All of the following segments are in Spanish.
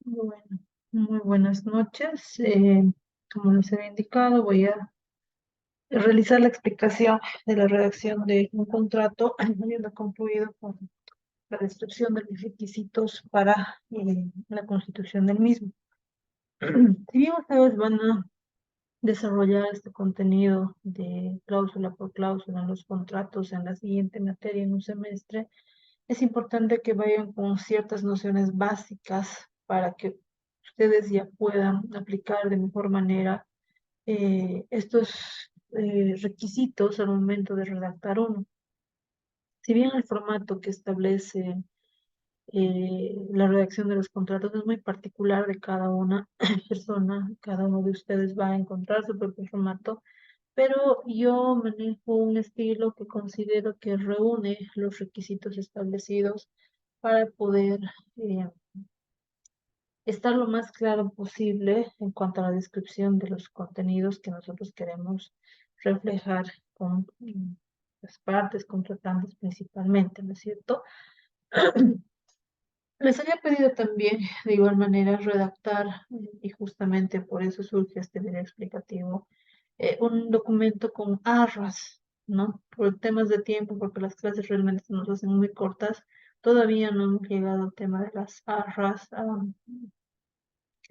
Bueno, muy buenas noches. Como les había indicado, voy a realizar la explicación de la redacción de un contrato, habiendo concluido con la descripción de los requisitos para la constitución del mismo. Si bien ustedes van a desarrollar este contenido de cláusula por cláusula en los contratos en la siguiente materia en un semestre, es importante que vayan con ciertas nociones básicas para que ustedes ya puedan aplicar de mejor manera estos requisitos al momento de redactar uno. Si bien el formato que establece la redacción de los contratos es muy particular de cada una persona, cada uno de ustedes va a encontrar su propio formato, pero yo manejo un estilo que considero que reúne los requisitos establecidos para poder eh, estar lo más claro posible en cuanto a la descripción de los contenidos que nosotros queremos reflejar con las partes contratantes principalmente, ¿no es cierto? Les había pedido también, de igual manera, redactar, y justamente por eso surge este video explicativo, un documento con arras, ¿no? Por temas de tiempo, porque las clases realmente se nos hacen muy cortas, todavía no hemos llegado al tema de las arras,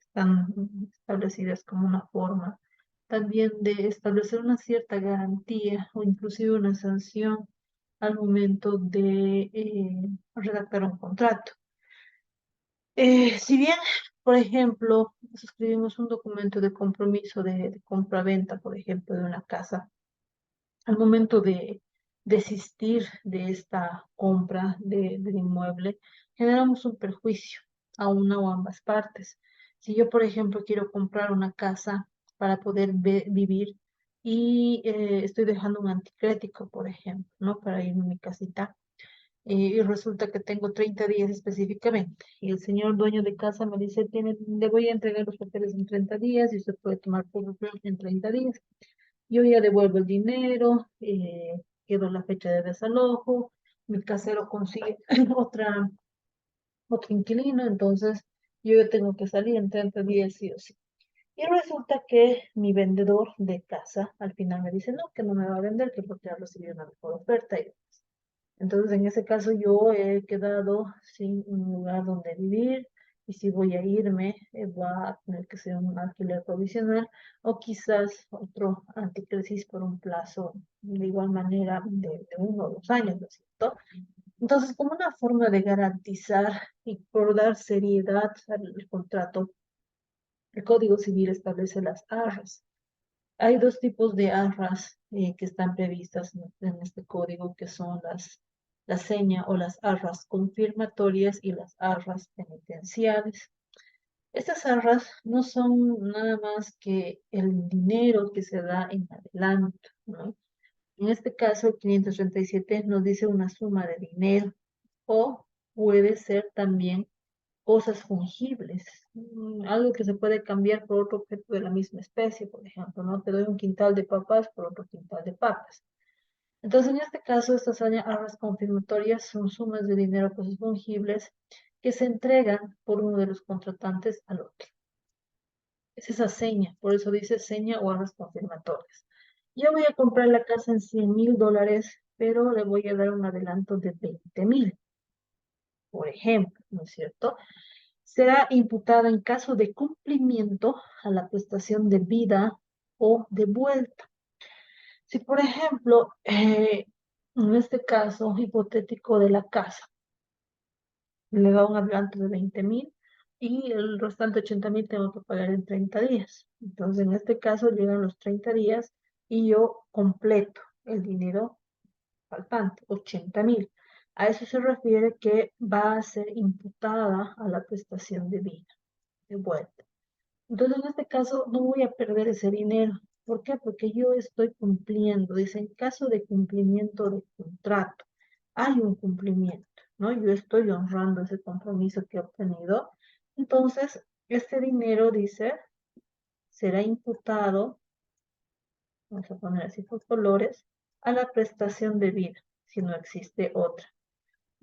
están establecidas como una forma también de establecer una cierta garantía o inclusive una sanción al momento de redactar un contrato. Si bien, por ejemplo, suscribimos un documento de compromiso de compra-venta, por ejemplo, de una casa, al momento de desistir de esta compra del inmueble, generamos un perjuicio a una o ambas partes. Si yo, por ejemplo, quiero comprar una casa para poder vivir y estoy dejando un anticrético, por ejemplo, ¿no? Para irme a mi casita, y resulta que tengo 30 días específicamente. Y el señor dueño de casa me dice, le voy a entregar los papeles en 30 días y usted puede tomar posesión en 30 días. Yo ya devuelvo el dinero, quedo la fecha de desalojo, mi casero consigue otra, otro inquilino, entonces yo ya tengo que salir en 30 días sí o sí. Y resulta que mi vendedor de casa al final me dice, no, que no me va a vender, que porque ha recibido una mejor oferta. Y entonces, en ese caso, yo he quedado sin un lugar donde vivir y si voy a irme, va a tener que ser un alquiler provisional o quizás otro anticrisis por un plazo de igual manera de 1 o 2 años, ¿no es cierto? Entonces, como una forma de garantizar y por dar seriedad al contrato, el Código Civil establece las arras. Hay dos tipos de arras que están previstas en este código, que son la seña o las arras confirmatorias y las arras penitenciales. Estas arras no son nada más que el dinero que se da en adelanto, ¿no? En este caso, el 537 nos dice una suma de dinero o puede ser también cosas fungibles, algo que se puede cambiar por otro objeto de la misma especie, por ejemplo, ¿no? Te doy un quintal de papas por otro quintal de papas. Entonces, en este caso, estas arras confirmatorias son sumas de dinero, cosas fungibles, que se entregan por uno de los contratantes al otro. Es esa seña, por eso dice seña o arras confirmatorias. Yo voy a comprar la casa en $100,000, pero le voy a dar un adelanto de 20,000, por ejemplo, ¿no es cierto? Será imputada en caso de cumplimiento a la prestación de vida o de vuelta. Si, por ejemplo, en este caso hipotético de la casa, le da un adelanto de 20,000 y el restante 80,000 tengo que pagar en 30 días. Entonces, en este caso llegan los 30 días y yo completo el dinero faltante, 80,000. A eso se refiere que va a ser imputada a la prestación de vida de vuelta. Entonces, en este caso, no voy a perder ese dinero. ¿Por qué? Porque yo estoy cumpliendo. Dice, en caso de cumplimiento de contrato, hay un cumplimiento, ¿no? Yo estoy honrando ese compromiso que he obtenido. Entonces, este dinero, dice, será imputado, vamos a poner así por colores, a la prestación de vida, si no existe otra.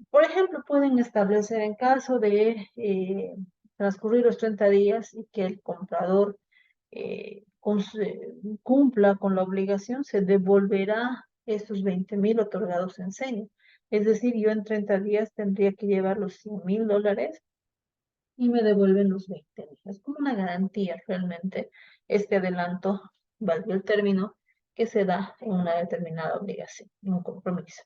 Por ejemplo, pueden establecer en caso de transcurrir los 30 días y que el comprador cumpla con la obligación, se devolverá estos 20.000 otorgados en seña. Es decir, yo en 30 días tendría que llevar los $100.000 y me devuelven los 20.000. Es como una garantía realmente este adelanto, valga el término, que se da en una determinada obligación, en un compromiso.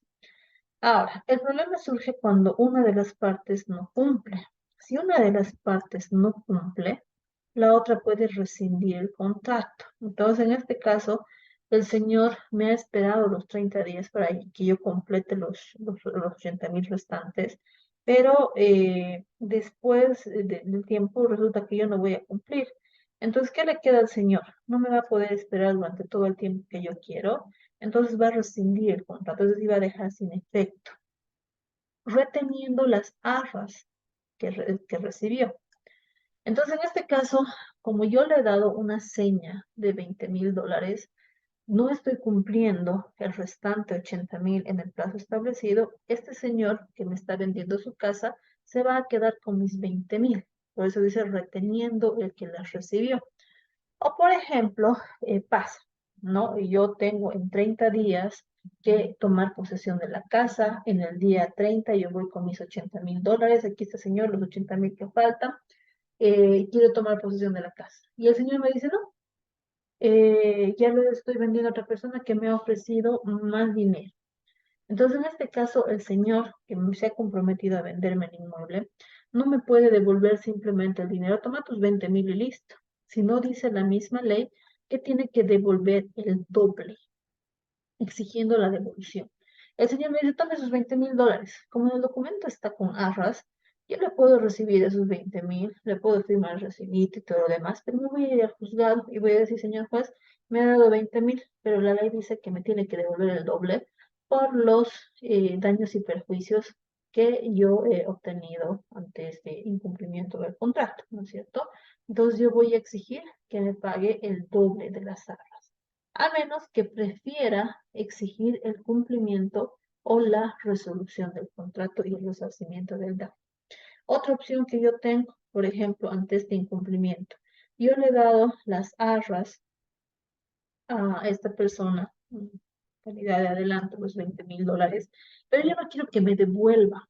Ahora, el problema surge cuando una de las partes no cumple. Si una de las partes no cumple, la otra puede rescindir el contrato. Entonces, en este caso, el señor me ha esperado los 30 días para que yo complete los 80.000 restantes, pero después del tiempo resulta que yo no voy a cumplir. Entonces, ¿qué le queda al señor? No me va a poder esperar durante todo el tiempo que yo quiero, entonces va a rescindir el contrato, es decir, va a dejar sin efecto, reteniendo las arras que recibió. Entonces, en este caso, como yo le he dado una seña de $20.000, no estoy cumpliendo el restante 80.000 en el plazo establecido, este señor que me está vendiendo su casa se va a quedar con mis 20.000. Por eso dice reteniendo el que las recibió. O por ejemplo, pasa, ¿no? Yo tengo en 30 días que tomar posesión de la casa. En el día 30 yo voy con mis $80.000. Aquí está, señor, los 80.000 que faltan. Quiero tomar posesión de la casa. Y el señor me dice, no, ya lo estoy vendiendo a otra persona que me ha ofrecido más dinero. Entonces, en este caso, el señor que se ha comprometido a venderme el inmueble no me puede devolver simplemente el dinero, toma tus 20.000 y listo. Si no, dice la misma ley que tiene que devolver el doble, exigiendo la devolución. El señor me dice, tome esos $20.000. Como el documento está con arras, yo le puedo recibir esos 20.000, le puedo firmar el recibito y todo lo demás, pero me voy a ir al juzgado y voy a decir, señor juez, me ha dado 20.000, pero la ley dice que me tiene que devolver el doble por los daños y perjuicios que yo he obtenido ante este incumplimiento del contrato, ¿no es cierto? Entonces yo voy a exigir que me pague el doble de las arras, a menos que prefiera exigir el cumplimiento o la resolución del contrato y el resarcimiento del daño. Otra opción que yo tengo, por ejemplo, ante este incumplimiento, yo le he dado las arras a esta persona, en calidad de adelanto, los $20.000, pero yo no quiero que me devuelva.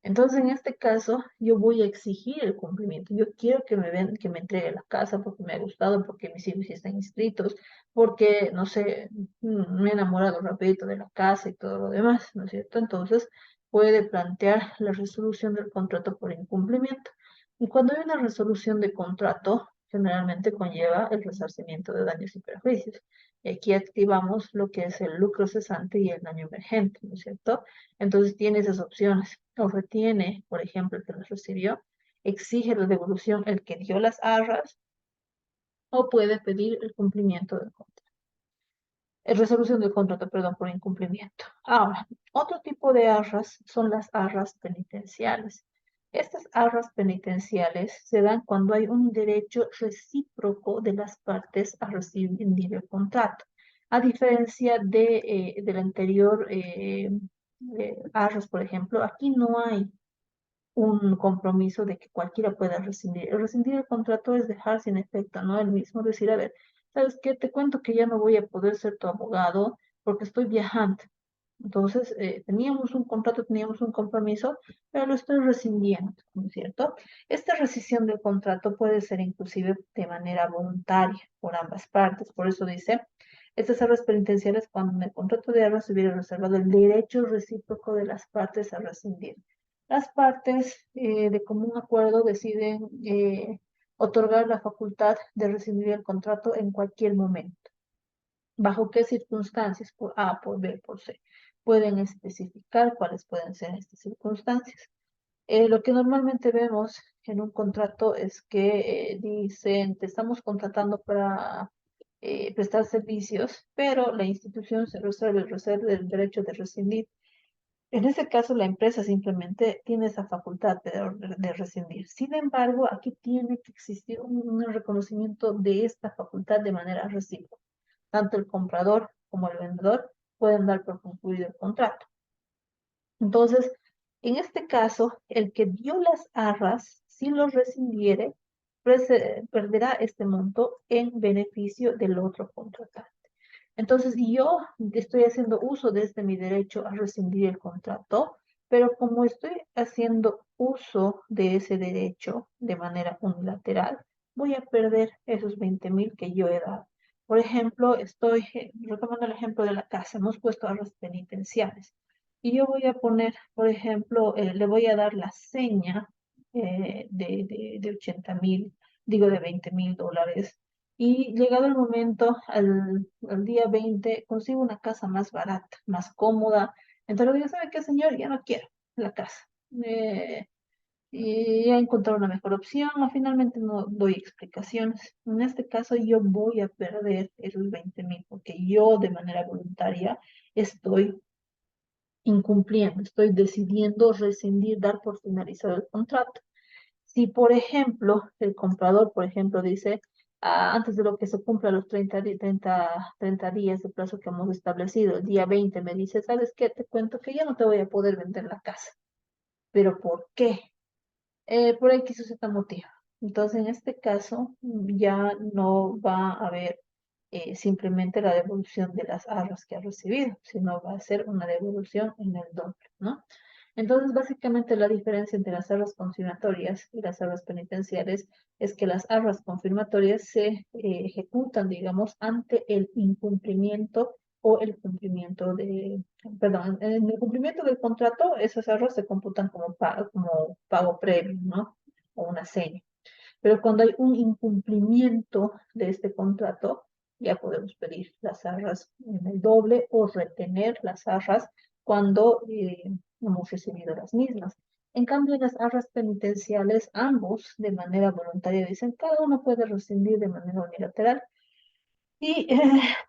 Entonces, en este caso, yo voy a exigir el cumplimiento. Yo quiero que me entregue la casa porque me ha gustado, porque mis hijos ya están inscritos, porque, no sé, me he enamorado rapidito de la casa y todo lo demás, ¿no es cierto? Entonces, puede plantear la resolución del contrato por incumplimiento. Y cuando hay una resolución de contrato, generalmente conlleva el resarcimiento de daños y perjuicios. Y aquí activamos lo que es el lucro cesante y el daño emergente, ¿no es cierto? Entonces tiene esas opciones. O retiene, por ejemplo, el que las recibió, exige la devolución el que dio las arras, o puede pedir el cumplimiento del contrato. Resolución del contrato, perdón, por incumplimiento. Ahora, otro tipo de arras son las arras penitenciales. Estas arras penitenciales se dan cuando hay un derecho recíproco de las partes a rescindir el contrato. A diferencia del anterior arras, por ejemplo, aquí no hay un compromiso de que cualquiera pueda rescindir. El rescindir el contrato es dejar sin efecto, ¿no? El mismo decir, a ver, ¿sabes qué? Te cuento que ya no voy a poder ser tu abogado porque estoy viajando. Entonces, teníamos un contrato, teníamos un compromiso, pero lo estoy rescindiendo, ¿no es cierto? Esta rescisión del contrato puede ser inclusive de manera voluntaria por ambas partes. Por eso dice, estas arras penitenciales cuando en el contrato de arras se hubiera reservado el derecho recíproco de las partes a rescindir. Las partes de común acuerdo deciden otorgar la facultad de rescindir el contrato en cualquier momento. ¿Bajo qué circunstancias? Por A, por B, por C. Pueden especificar cuáles pueden ser estas circunstancias. Lo que normalmente vemos en un contrato es que dicen, te estamos contratando para prestar servicios, pero la institución se reserva el derecho de rescindir. En ese caso, la empresa simplemente tiene esa facultad de rescindir. Sin embargo, aquí tiene que existir un reconocimiento de esta facultad de manera recíproca. Tanto el comprador como el vendedor pueden dar por concluido el contrato. Entonces, en este caso, el que dio las arras Si lo rescindiere, perderá este monto en beneficio del otro contratante. Entonces, yo estoy haciendo uso de mi derecho a rescindir el contrato, pero como estoy haciendo uso de ese derecho de manera unilateral, voy a perder esos 20.000 que yo he dado. Por ejemplo, estoy retomando el ejemplo de la casa, hemos puesto arras penitenciales. Y yo voy a poner, por ejemplo, le voy a dar la seña de 80.000, digo de $20.000, y llegado el momento, al día 20 consigo una casa más barata, más cómoda. Entonces le digo, ¿sabe qué, señor? Ya no quiero la casa. Y ya encontrado una mejor opción, o finalmente no doy explicaciones. En este caso yo voy a perder esos 20.000 porque yo de manera voluntaria estoy incumpliendo, estoy decidiendo rescindir, dar por finalizado el contrato. Si, por ejemplo, el comprador, por ejemplo, dice, antes de lo que se cumpla los 30 días de plazo que hemos establecido, el día 20 me dice, ¿sabes qué? Te cuento que ya no te voy a poder vender la casa. ¿Pero por qué? Por X o Z motivo. Entonces, en este caso, ya no va a haber simplemente la devolución de las arras que ha recibido, sino va a ser una devolución en el doble, ¿no? Entonces, básicamente la diferencia entre las arras confirmatorias y las arras penitenciales es que las arras confirmatorias se ejecutan, digamos, ante el incumplimiento o el cumplimiento perdón, en el cumplimiento del contrato, esas arras se computan como pago previo, ¿no? O una seña. Pero cuando hay un incumplimiento de este contrato, ya podemos pedir las arras en el doble o retener las arras cuando hemos recibido las mismas. En cambio, en las arras penitenciales, ambos de manera voluntaria dicen, cada uno puede rescindir de manera unilateral y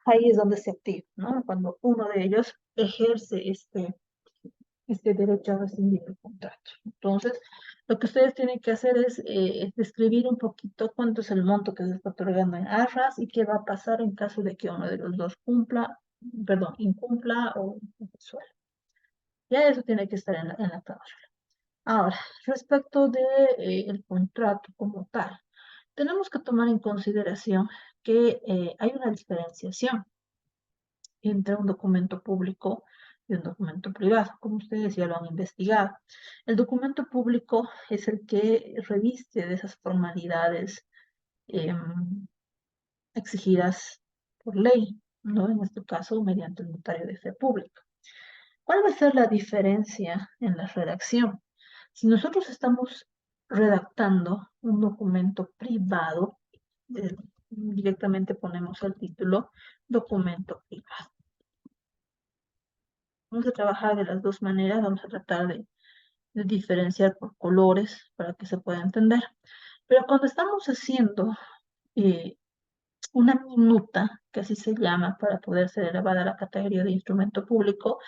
ahí es donde se activa, ¿no? Cuando uno de ellos ejerce este derecho a rescindir el contrato. Entonces, lo que ustedes tienen que hacer es describir un poquito cuánto es el monto que se está otorgando en arras y qué va a pasar en caso de que uno de los dos incumpla o resuelva. Ya eso tiene que estar en la cláusula. Ahora, respecto de el contrato como tal, tenemos que tomar en consideración que hay una diferenciación entre un documento público y un documento privado, como ustedes ya lo han investigado. El documento público es el que reviste de esas formalidades exigidas por ley, ¿no? En este caso, mediante el notario de fe pública. ¿Cuál va a ser la diferencia en la redacción? Si nosotros estamos redactando un documento privado, directamente ponemos el título documento privado. Vamos a trabajar de las dos maneras, vamos a tratar de diferenciar por colores para que se pueda entender. Pero cuando estamos haciendo eh, una minuta, que así se llama, para poder ser elevada a la categoría de instrumento público,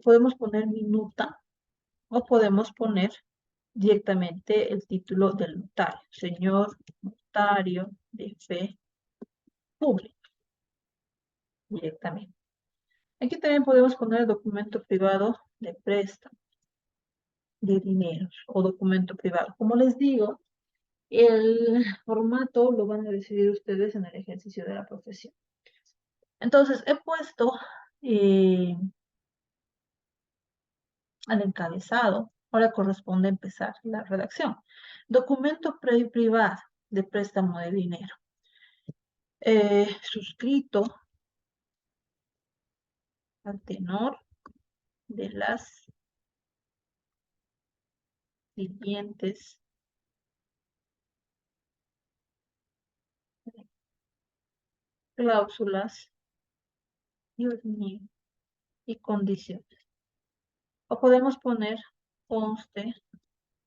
podemos poner minuta o podemos poner directamente el título del notario, señor notario de fe pública, directamente. Aquí también podemos poner el documento privado de préstamo de dineros o documento privado. Como les digo, el formato lo van a decidir ustedes en el ejercicio de la profesión. Entonces, he puesto eh, al encabezado. Ahora corresponde empezar la redacción. Documento privado de préstamo de dinero. Suscrito al tenor de las siguientes cláusulas, Dios mío, y condiciones. O podemos poner conste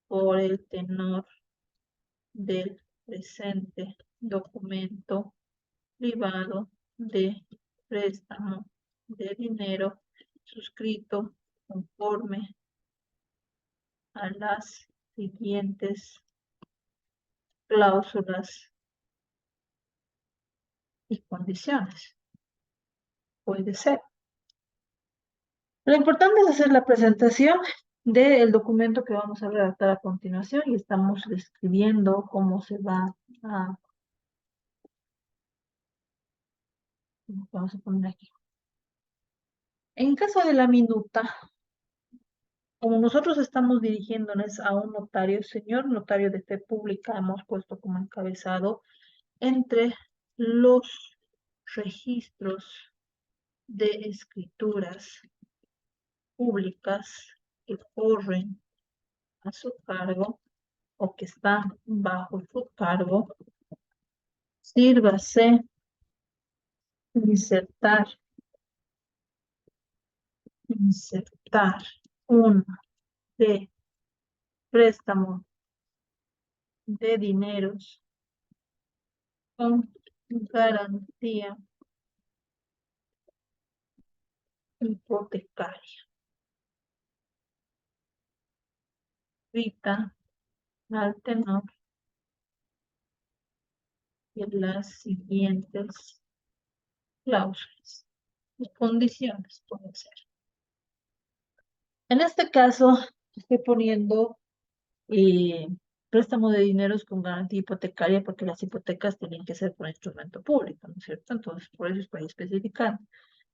por el tenor del presente documento privado de préstamo de dinero suscrito conforme a las siguientes cláusulas y condiciones. Puede ser. Lo importante es hacer la presentación del documento que vamos a redactar a continuación y estamos describiendo cómo se va a, vamos a poner aquí. En caso de la minuta, como nosotros estamos dirigiéndonos a un notario, señor notario de fe pública, hemos puesto como encabezado entre los registros de escrituras públicas que corren a su cargo o que están bajo su cargo, sírvase insertar, insertar una de préstamo de dineros con garantía hipotecaria. Rita al tenor de las siguientes cláusulas y condiciones pueden ser. En este caso, estoy poniendo eh, préstamo de dineros con garantía hipotecaria porque las hipotecas tienen que ser por instrumento público, ¿no es cierto? Entonces, por eso estoy especificando.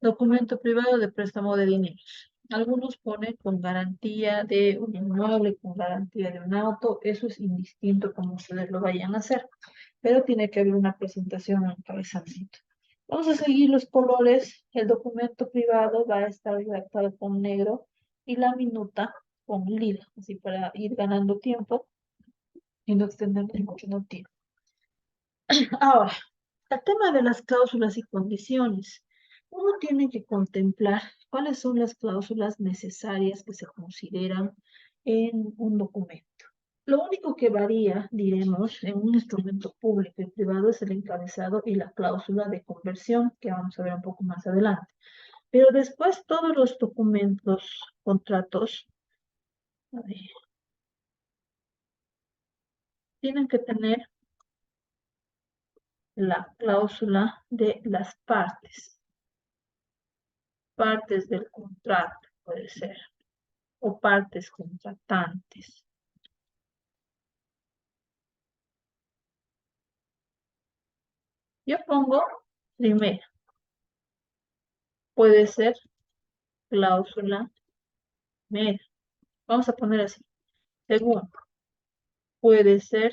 Documento privado de préstamo de dineros. Algunos ponen con garantía de un inmueble, con garantía de un auto. Eso es indistinto como ustedes lo vayan a hacer, pero tiene que haber una presentación, un encabezamiento. Vamos a seguir los colores. El documento privado va a estar redactado con negro y la minuta con lila, así para ir ganando tiempo y no extendernos mucho en el tiempo. Ahora, el tema de las cláusulas y condiciones. Uno tiene que contemplar cuáles son las cláusulas necesarias que se consideran en un documento. Lo único que varía, diremos, en un instrumento público y privado es el encabezado y la cláusula de conversión, que vamos a ver un poco más adelante. Pero después todos los documentos, contratos, a ver, tienen que tener la cláusula de las partes del contrato, puede ser, o partes contratantes. Yo pongo primero, puede ser cláusula media. Vamos a poner así. Segundo, puede ser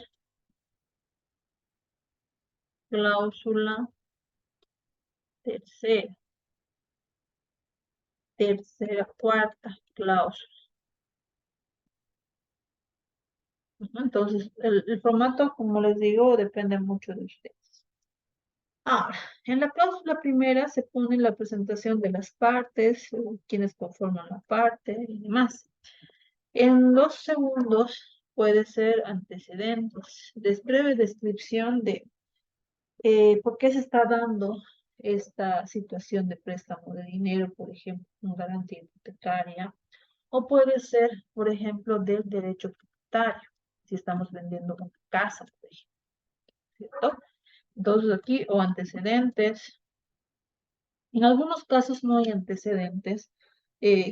cláusula tercera, cuarta cláusula. Entonces, el formato, como les digo, depende mucho de ustedes. Ahora, en la cláusula primera se pone la presentación de las partes, quienes conforman la parte y demás. En los segundos puede ser antecedentes, breve descripción de por qué se está dando esta situación de préstamo de dinero, por ejemplo, con garantía hipotecaria, o puede ser, por ejemplo, del derecho tributario, si estamos vendiendo una casa, por ejemplo, ¿cierto? Entonces aquí, o antecedentes. En algunos casos no hay antecedentes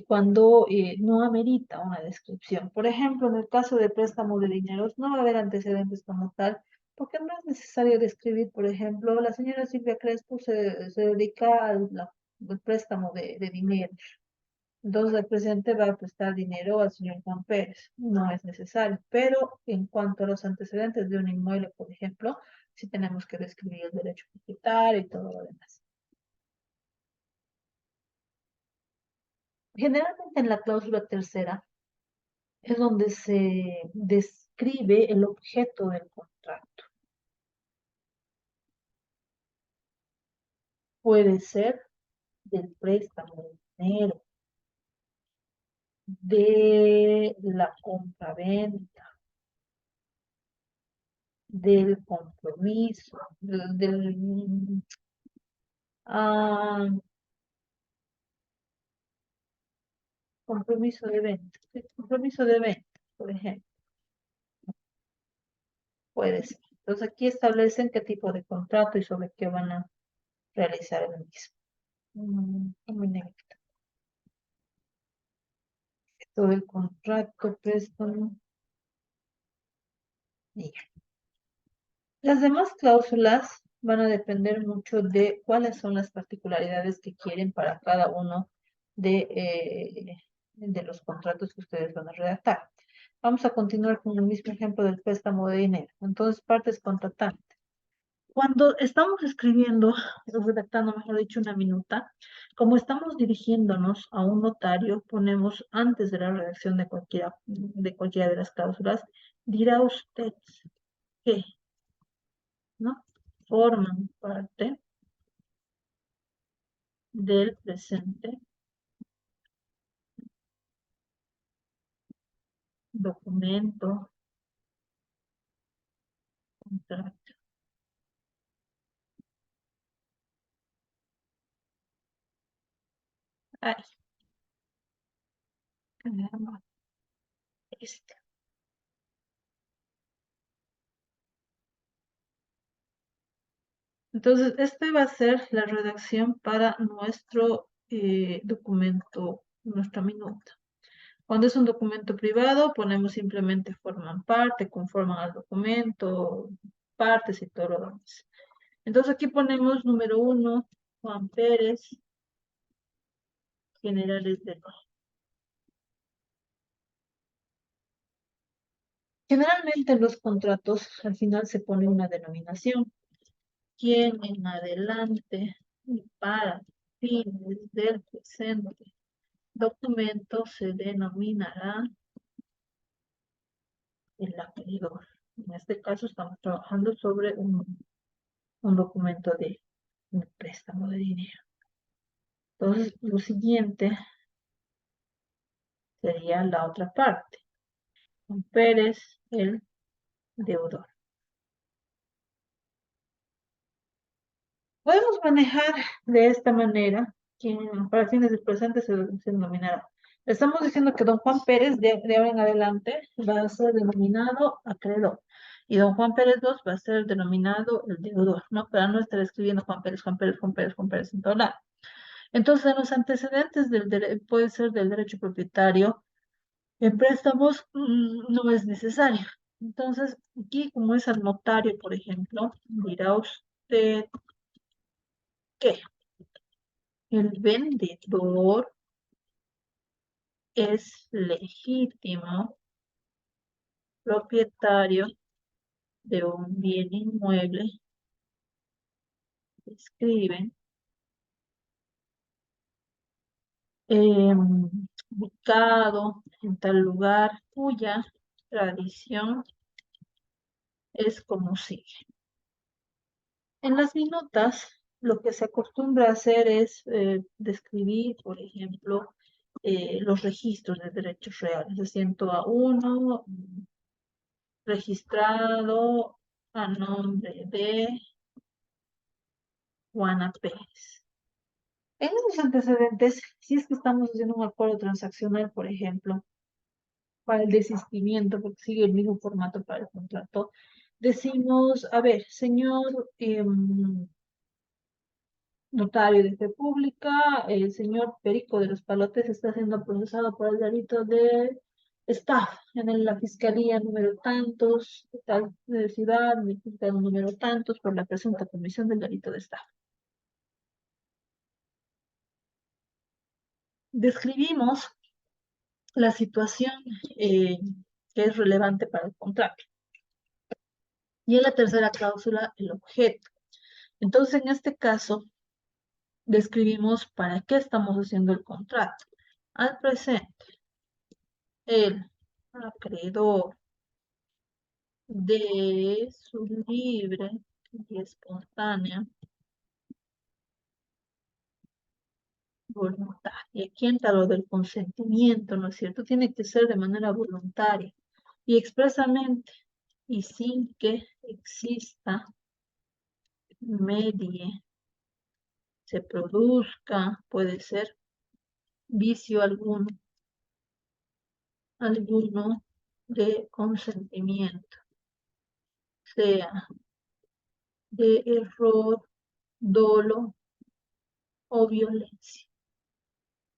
cuando no amerita una descripción. Por ejemplo, en el caso de préstamo de dineros no va a haber antecedentes como tal, porque no es necesario describir, por ejemplo, la señora Silvia Crespo se dedica al préstamo de dinero. Entonces el presidente va a prestar dinero al señor Juan Pérez. No es necesario. Pero en cuanto a los antecedentes de un inmueble, por ejemplo, sí tenemos que describir el derecho propietario y todo lo demás. Generalmente en la cláusula tercera es donde se describe el objeto del contrato. Puede ser del préstamo de dinero, de la compraventa, del compromiso, ah, compromiso de venta. Sí, compromiso de venta, por ejemplo, puede ser. Entonces aquí establecen qué tipo de contrato y sobre qué van a realizar el mismo. Todo el contrato, préstamo. Y ya. Las demás cláusulas van a depender mucho de cuáles son las particularidades que quieren para cada uno de los contratos que ustedes van a redactar. Vamos a continuar con el mismo ejemplo del préstamo de dinero. Entonces, partes contratantes. Cuando estamos escribiendo, o redactando, mejor dicho, una minuta, como estamos dirigiéndonos a un notario, ponemos antes de la redacción de cualquiera de las cláusulas, dirá usted que, ¿no? Forman parte del presente documento, contrato. Ay, caramba, este. Entonces, este va a ser la redacción para nuestro documento, nuestra minuta. Cuando es un documento privado, ponemos simplemente forman parte, conforman al documento, partes y todo lo demás. Entonces aquí ponemos número 1, Juan Pérez, generales de ley. Generalmente en los contratos al final se pone una denominación. Quien en adelante y para fines del presente documento se denominará el acreedor. En este caso estamos trabajando sobre un documento de un préstamo de dinero. Entonces, lo siguiente sería la otra parte. Juan Pérez, el deudor. Podemos manejar de esta manera, que para fines del presente se denominará. Estamos diciendo que don Juan Pérez de ahora en adelante va a ser denominado acreedor. Y don Juan Pérez II va a ser denominado el deudor, ¿no? Para no estar escribiendo Juan Pérez, Juan Pérez, Juan Pérez, Juan Pérez en todo lado. Entonces, en los antecedentes puede ser del derecho propietario, en préstamos no es necesario. Entonces, aquí como es al notario, por ejemplo, dirá usted que el vendedor es legítimo propietario de un bien inmueble, escriben, ubicado en tal lugar cuya tradición es como sigue. En las minutas, lo que se acostumbra a hacer es describir, por ejemplo, los registros de derechos reales. Asiento a uno, registrado a nombre de Juana Pérez. En esos antecedentes, si es que estamos haciendo un acuerdo transaccional, por ejemplo, para el desistimiento, porque sigue el mismo formato para el contrato, decimos, a ver, señor notario de fe pública, el señor Perico de los Palotes está siendo procesado por el delito de estafa en la fiscalía número tantos, de tal ciudad, número tantos, por la presunta comisión del delito de estafa. Describimos la situación que es relevante para el contrato. Y en la tercera cláusula, el objeto. Entonces, en este caso, describimos para qué estamos haciendo el contrato. Al presente, el acreedor de su libre y espontánea voluntad. Y aquí entra lo del consentimiento, ¿no es cierto? Tiene que ser de manera voluntaria y expresamente y sin que exista, medie, se produzca, puede ser vicio alguno de consentimiento, sea de error, dolo o violencia.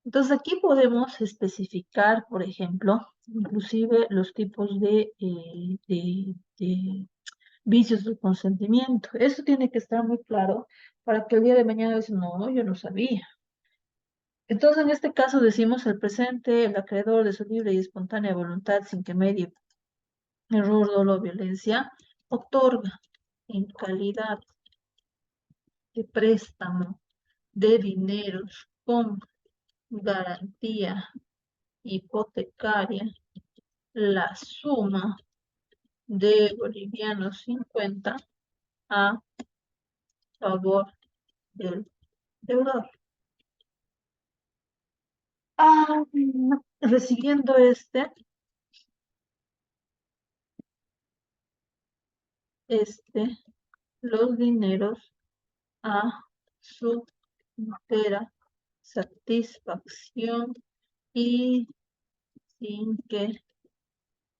Entonces aquí podemos especificar, por ejemplo, inclusive los tipos de vicios del consentimiento. Eso tiene que estar muy claro para que el día de mañana digan, no, yo no sabía. Entonces, en este caso decimos el presente, el acreedor de su libre y espontánea voluntad, sin que medie error, dolo o violencia, otorga en calidad de préstamo de dineros con garantía hipotecaria la suma de bolivianos 50 a favor del deudor. Ah, recibiendo los dineros a su entera satisfacción y sin que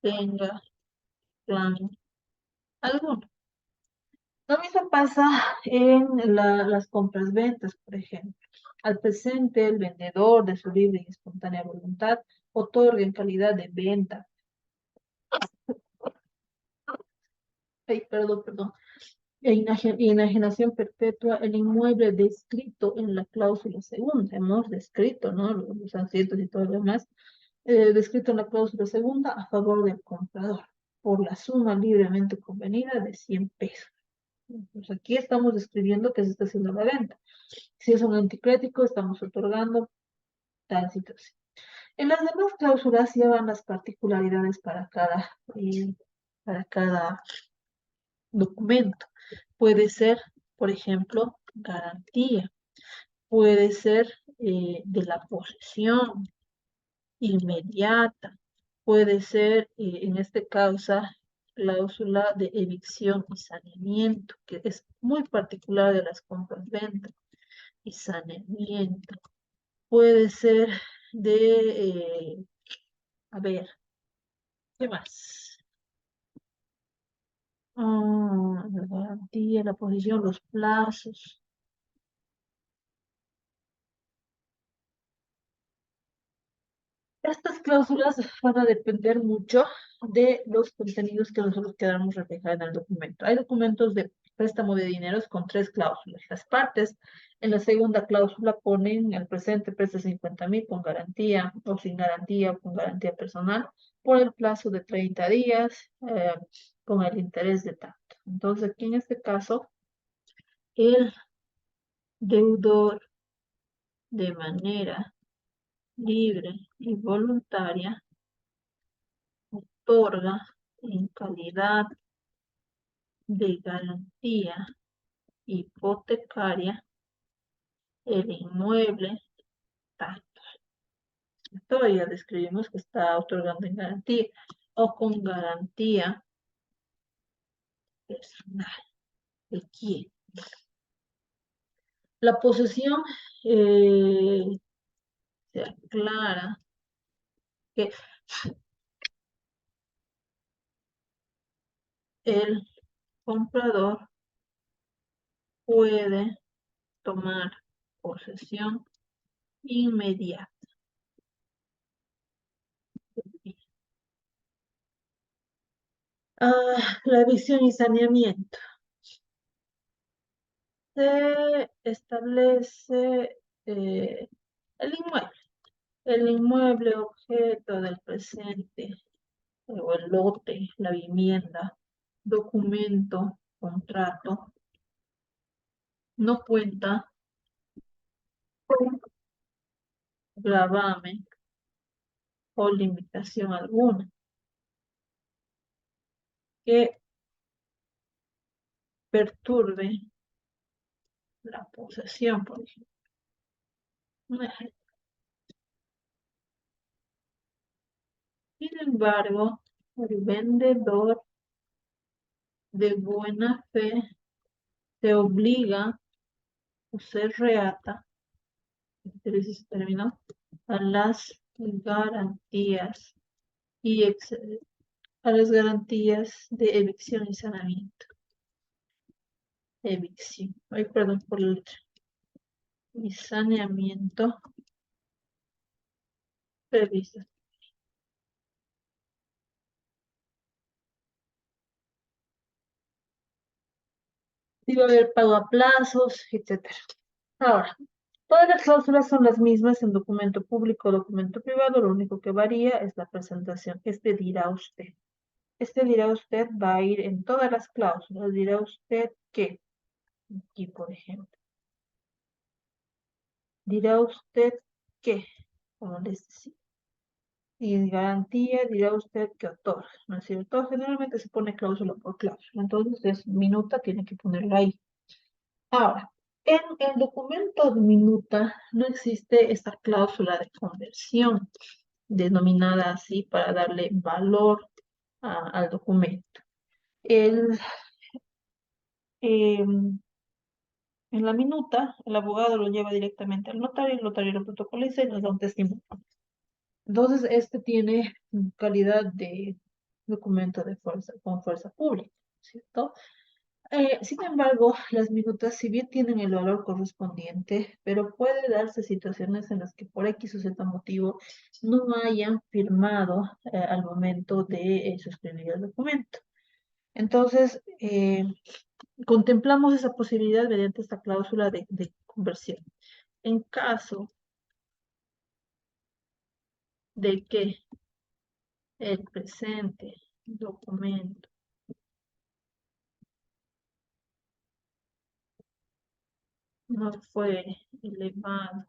tenga plan alguno. Lo mismo pasa en las compras-ventas, por ejemplo. Al presente, el vendedor de su libre y espontánea voluntad otorga en calidad de venta, perdón, y enajenación perpetua el inmueble descrito en la cláusula segunda. Hemos descrito, ¿no? Los asientos y todo lo demás, descrito en la cláusula segunda a favor del comprador, por la suma libremente convenida de 100 pesos. Pues aquí estamos describiendo que se está haciendo la venta. Si es un anticrético, estamos otorgando tal situación. En las demás cláusulas llevan las particularidades para cada documento. Puede ser, por ejemplo, garantía. Puede ser de la posesión inmediata. Puede ser, en este caso, cláusula de evicción y saneamiento, que es muy particular de las compras-ventas y saneamiento. Puede ser a ver, ¿qué más? La garantía, la posición, los plazos. Estas cláusulas van a depender mucho de los contenidos que nosotros queramos reflejar en el documento. Hay documentos de préstamo de dineros con tres cláusulas. Las partes en la segunda cláusula ponen el presente presta 50.000 con garantía o sin garantía o con garantía personal por el plazo de 30 días con el interés de tanto. Entonces aquí en este caso el deudor de manera libre y voluntaria otorga en calidad de garantía hipotecaria el inmueble tanto. Ya describimos que está otorgando en garantía o con garantía personal. ¿De quién? La posesión se aclara que el comprador puede tomar posesión inmediata. La visión y saneamiento. Se establece el inmueble. El inmueble objeto del presente, o el lote, la vivienda, documento, contrato, no cuenta con gravamen o limitación alguna que perturbe la posesión, por ejemplo. Un ejemplo. Sin embargo, el vendedor de buena fe se obliga o se reata, este término, a las garantías y a las garantías de evicción y saneamiento. Evicción, ay, perdón por el y saneamiento previstas. Sí va a haber pago a plazos, etcétera. Ahora, todas las cláusulas son las mismas en documento público o documento privado, lo único que varía es la presentación. Este dirá usted. Este dirá usted va a ir en todas las cláusulas. Dirá usted que, aquí por ejemplo, dirá usted que, como les decía, y garantía dirá usted que otorga, ¿no es cierto? Generalmente se pone cláusula por cláusula, entonces es minuta, tiene que ponerla ahí. Ahora, en el documento de minuta no existe esta cláusula de conversión, denominada así para darle valor al documento. El, em, en la minuta, el abogado lo lleva directamente al notario, el notario lo protocoliza y nos da un testimonio. Entonces, este tiene calidad de documento de fuerza, con fuerza pública, ¿cierto? Sin embargo, las minutas, si bien tienen el valor correspondiente, pero puede darse situaciones en las que por X o Z motivo no hayan firmado al momento de suscribir el documento. Entonces, contemplamos esa posibilidad mediante esta cláusula de conversión. En caso de que el presente documento no fue elevado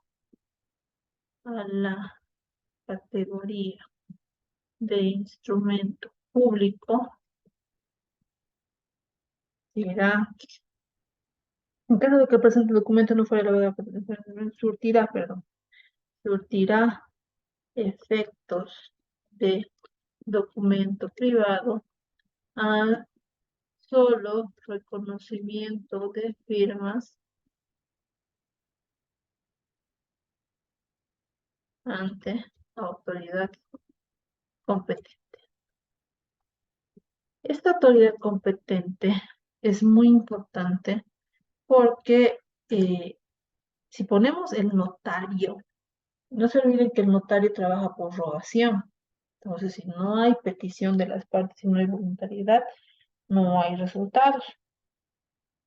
a la categoría de instrumento público, será, en caso de que el presente documento no fuera elevado a la categoría, surtirá efectos de documento privado a solo reconocimiento de firmas ante autoridad competente. Esta autoridad competente es muy importante porque si ponemos el notario, no se olviden que el notario trabaja por rogación. Entonces, si no hay petición de las partes, si no hay voluntariedad, no hay resultados.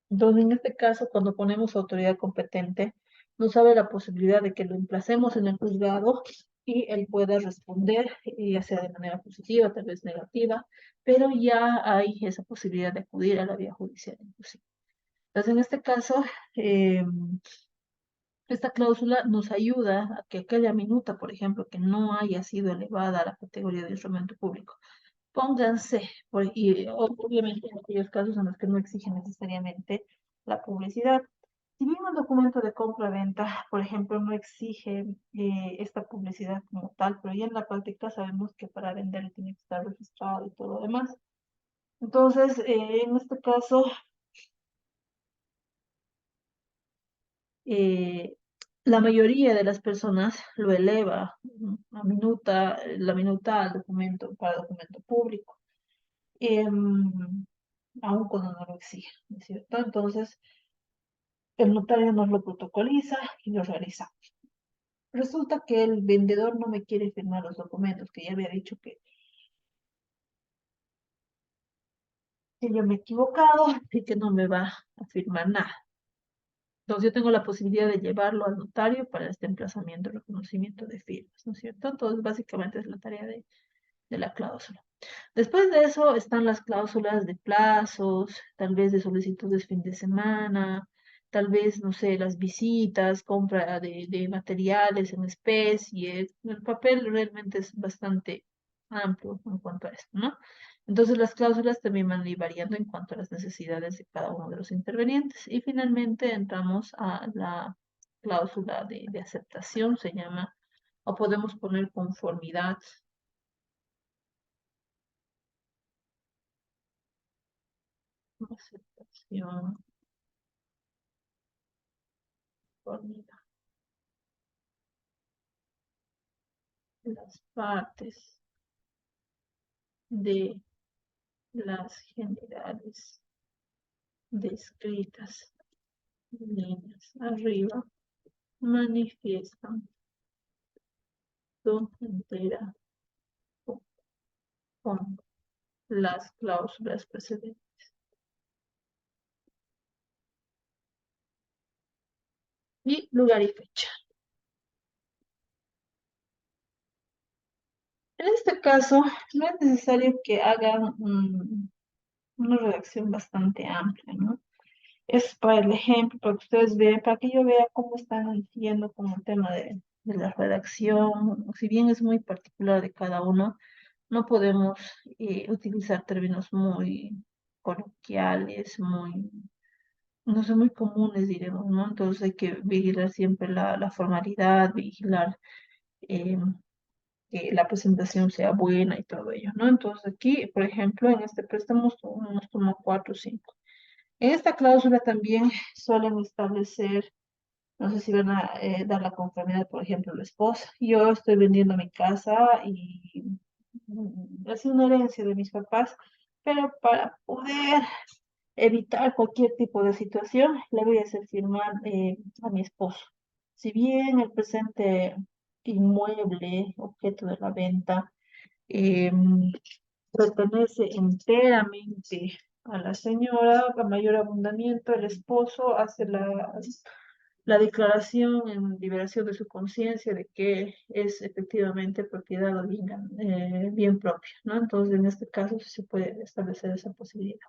Entonces, en este caso, cuando ponemos autoridad competente, nos abre la posibilidad de que lo emplacemos en el juzgado y él pueda responder, ya sea de manera positiva, tal vez negativa, pero ya hay esa posibilidad de acudir a la vía judicial inclusive. Entonces, en este caso, esta cláusula nos ayuda a que aquella minuta, por ejemplo, que no haya sido elevada a la categoría de instrumento público, pónganse, obviamente en aquellos casos en los que no exigen necesariamente la publicidad. Si bien un documento de compra-venta, por ejemplo, no exige esta publicidad como tal, pero ya en la práctica sabemos que para vender tiene que estar registrado y todo lo demás. Entonces, en este caso, eh, la mayoría de las personas lo eleva la minuta al documento, para documento público, aun cuando no lo exige, ¿no es cierto? Entonces, el notario nos lo protocoliza y lo realiza. Resulta que el vendedor no me quiere firmar los documentos, que ya había dicho que yo me he equivocado y que no me va a firmar nada. Entonces yo tengo la posibilidad de llevarlo al notario para este emplazamiento, reconocimiento de firmas, ¿no es cierto? Entonces básicamente es la tarea de la cláusula. Después de eso están las cláusulas de plazos, tal vez de solicitudes fin de semana, tal vez, no sé, las visitas, compra de materiales en especie. El papel realmente es bastante amplio en cuanto a esto, ¿no? Entonces las cláusulas también van a ir variando en cuanto a las necesidades de cada uno de los intervenientes. Y finalmente entramos a la cláusula de aceptación, se llama, o podemos poner conformidad. Aceptación, conformidad. Las partes de las generales descritas en líneas arriba manifiestan texto entera con las cláusulas precedentes. Y lugar y fecha. En este caso, no es necesario que hagan una redacción bastante amplia, ¿no? Es para el ejemplo, para que ustedes vean, para que yo vea cómo están haciendo con el tema de la redacción. Si bien es muy particular de cada uno, no podemos utilizar términos muy coloquiales, muy, no sé, muy comunes, diremos, ¿no? Entonces hay que vigilar siempre la formalidad, vigilar eh, que la presentación sea buena y todo ello, ¿no? Entonces aquí, por ejemplo, en este préstamo nos tomó 4 o 5. En esta cláusula también suelen establecer, no sé si van a dar la conformidad, por ejemplo, la esposa. Yo estoy vendiendo mi casa y es una herencia de mis papás, pero para poder evitar cualquier tipo de situación, le voy a hacer firmar a mi esposo. Si bien el presente inmueble, objeto de la venta, pertenece enteramente a la señora, a mayor abundamiento, el esposo hace la declaración en liberación de su conciencia de que es efectivamente propiedad o bien propio, ¿no? Entonces, en este caso sí se puede establecer esa posibilidad.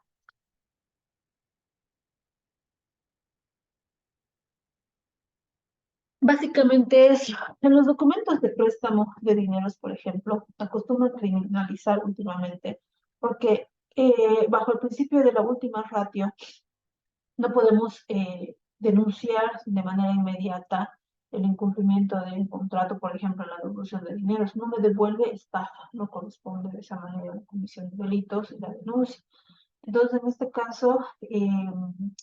Básicamente eso. En los documentos de préstamo de dineros, por ejemplo, acostumbran criminalizar últimamente, porque bajo el principio de la última ratio, no podemos denunciar de manera inmediata el incumplimiento de un contrato, por ejemplo, la devolución de dinero. Si no me devuelve, estafa, no corresponde de esa manera la comisión de delitos y la denuncia. Entonces, en este caso,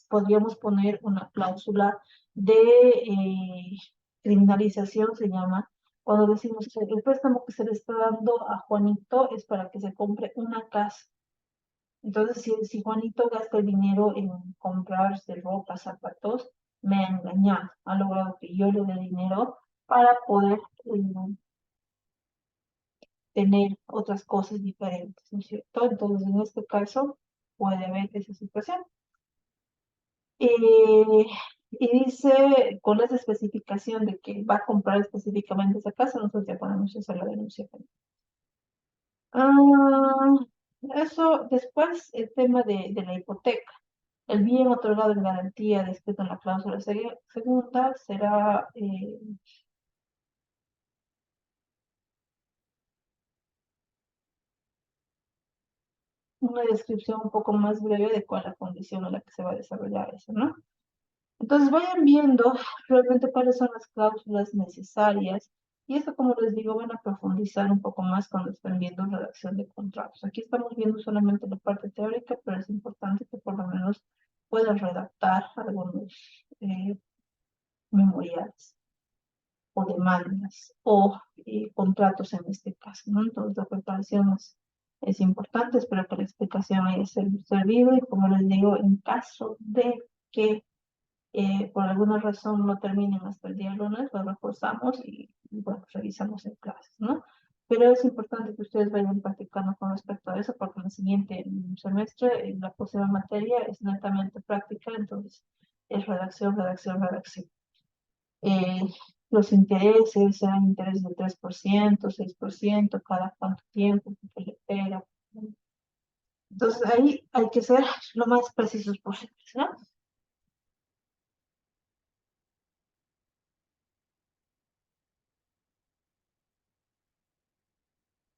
podríamos poner una cláusula de criminalización, se llama, cuando decimos que el préstamo que se le está dando a Juanito es para que se compre una casa. Entonces, si Juanito gasta el dinero en comprarse ropa, zapatos, me ha engañado, ha logrado que yo le dé dinero para poder tener otras cosas diferentes, ¿no es cierto? Entonces, en este caso, puede haber esa situación. Eh, y dice, con esa especificación de que va a comprar específicamente esa casa, nosotros ya podemos hacer la denuncia. Ah, eso, después el tema de la hipoteca. El bien otorgado en garantía descrito en la cláusula segunda será una descripción un poco más breve de cuál es la condición en la que se va a desarrollar eso, ¿no? Entonces vayan viendo realmente cuáles son las cláusulas necesarias y esto, como les digo, van a profundizar un poco más cuando estén viendo redacción de contratos. Aquí estamos viendo solamente la parte teórica, pero es importante que por lo menos puedan redactar algunos memoriales o demandas o contratos en este caso, ¿no? Entonces la preparación es importante, espero que la explicación haya servido y como les digo, en caso de que por alguna razón no terminen hasta el día lunes, lo reforzamos bueno, revisamos en clases, ¿no? Pero es importante que ustedes vayan practicando con respecto a eso, porque en el siguiente semestre, la próxima materia es netamente práctica, entonces es redacción, redacción, redacción. Eh, los intereses serán intereses del 3%, 6%, cada cuánto tiempo, que le espera. Entonces ahí hay que ser lo más precisos posibles, ¿no?